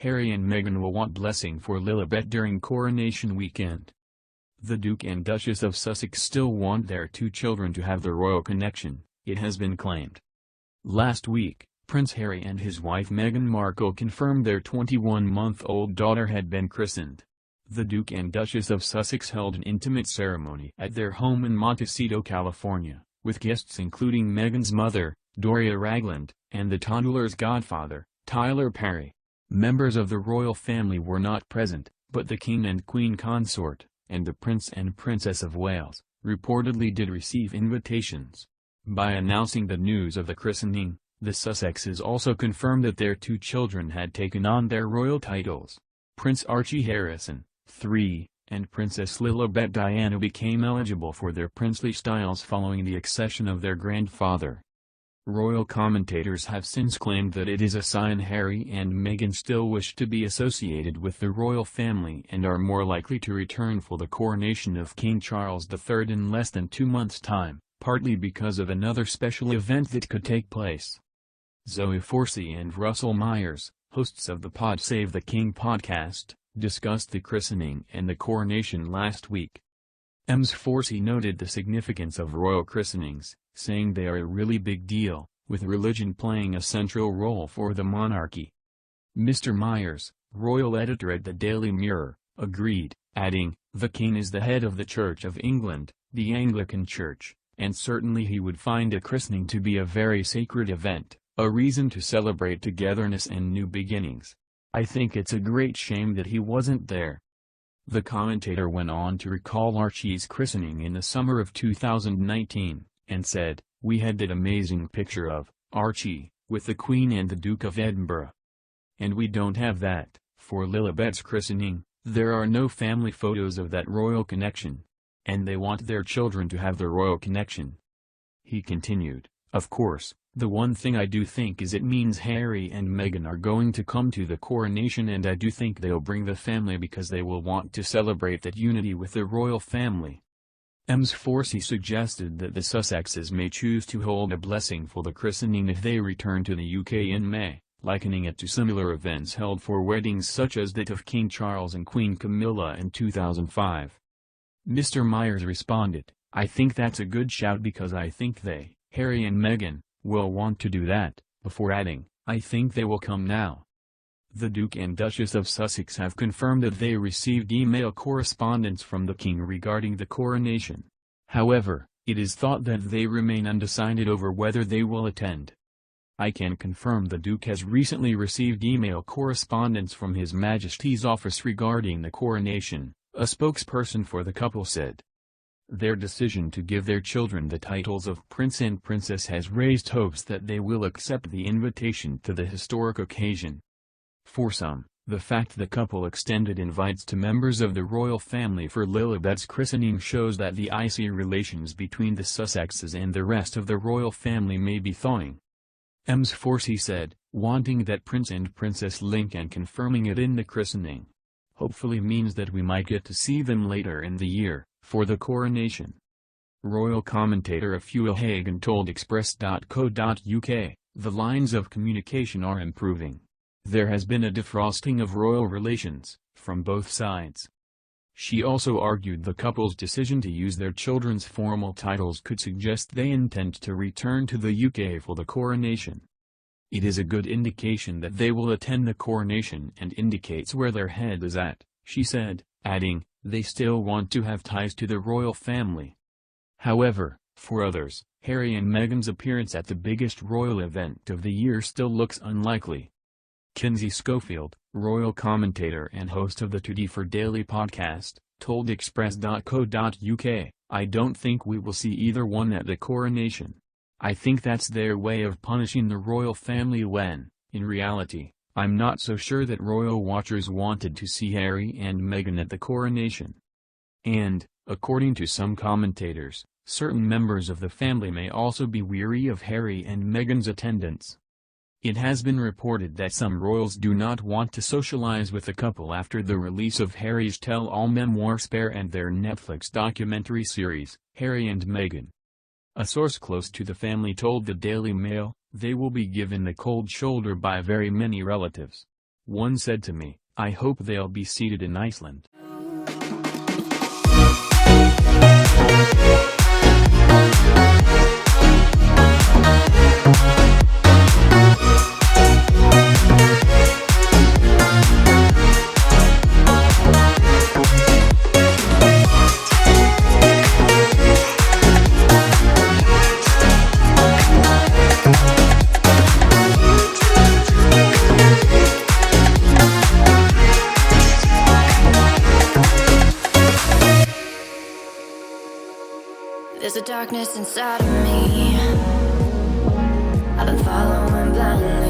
Harry and Meghan will want blessing for Lilibet during coronation weekend. The Duke and Duchess of Sussex still want their two children to have the royal connection, it has been claimed. Last week, Prince Harry and his wife Meghan Markle confirmed their 21-month-old daughter had been christened. The Duke and Duchess of Sussex held an intimate ceremony at their home in Montecito, California, with guests including Meghan's mother, Doria Ragland, and the toddler's godfather, Tyler Perry. Members of the royal family were not present, but the King and Queen consort, and the Prince and Princess of Wales, reportedly did receive invitations. By announcing the news of the christening, the Sussexes also confirmed that their two children had taken on their royal titles. Prince Archie Harrison, 3, and Princess Lilibet Diana became eligible for their princely styles following the accession of their grandfather. Royal commentators have since claimed that it is a sign Harry and Meghan still wish to be associated with the royal family and are more likely to return for the coronation of King Charles III in less than 2 months' time, partly because of another special event that could take place. Zoe Forsey and Russell Myers, hosts of the Pod Save the King podcast, discussed the christening and the coronation last week. Ms. Forsey noted the significance of royal christenings, saying they are a really big deal, with religion playing a central role for the monarchy. Mr. Myers, royal editor at the Daily Mirror, agreed, adding, "The King is the head of the Church of England, the Anglican Church, and certainly he would find a christening to be a very sacred event, a reason to celebrate togetherness and new beginnings. I think it's a great shame that he wasn't there." The commentator went on to recall Archie's christening in the summer of 2019, and said, "We had that amazing picture of Archie with the Queen and the Duke of Edinburgh. And we don't have that for Lilibet's christening. There are no family photos of that royal connection. And they want their children to have the royal connection." He continued, "Of course, the one thing I do think is it means Harry and Meghan are going to come to the coronation, and I do think they'll bring the family because they will want to celebrate that unity with the royal family." Ms. Forsey suggested that the Sussexes may choose to hold a blessing for the christening if they return to the UK in May, likening it to similar events held for weddings such as that of King Charles and Queen Camilla in 2005. Mr. Myers responded, "I think that's a good shout because I think they, Harry and Meghan, will want to do that," before adding, "I think they will come now." The Duke and Duchess of Sussex have confirmed that they received email correspondence from the King regarding the coronation. However, it is thought that they remain undecided over whether they will attend. "I can confirm the Duke has recently received email correspondence from His Majesty's office regarding the coronation," a spokesperson for the couple said. Their decision to give their children the titles of Prince and Princess has raised hopes that they will accept the invitation to the historic occasion. For some, the fact the couple extended invites to members of the royal family for Lilibet's christening shows that the icy relations between the Sussexes and the rest of the royal family may be thawing. Ms. Forsey said, "Wanting that Prince and Princess link and confirming it in the christening hopefully means that we might get to see them later in the year, for the coronation." Royal commentator Afua Hagan told Express.co.uk, "The lines of communication are improving. There has been a defrosting of royal relations, from both sides." She also argued the couple's decision to use their children's formal titles could suggest they intend to return to the UK for the coronation. "It is a good indication that they will attend the coronation and indicates where their head is at," she said, adding, "They still want to have ties to the royal family." However, for others, Harry and Meghan's appearance at the biggest royal event of the year still looks unlikely. Kinsey Schofield, royal commentator and host of the Today for Daily podcast, told Express.co.uk, "I don't think we will see either one at the coronation. I think that's their way of punishing the royal family when, in reality, I'm not so sure that royal watchers wanted to see Harry and Meghan at the coronation." And, according to some commentators, certain members of the family may also be weary of Harry and Meghan's attendance. It has been reported that some royals do not want to socialize with the couple after the release of Harry's tell-all memoir Spare and their Netflix documentary series, Harry and Meghan. A source close to the family told the Daily Mail, "They will be given the cold shoulder by very many relatives. One said to me, "I hope they'll be seated in Iceland." There's a darkness inside of me. I've been following blindly.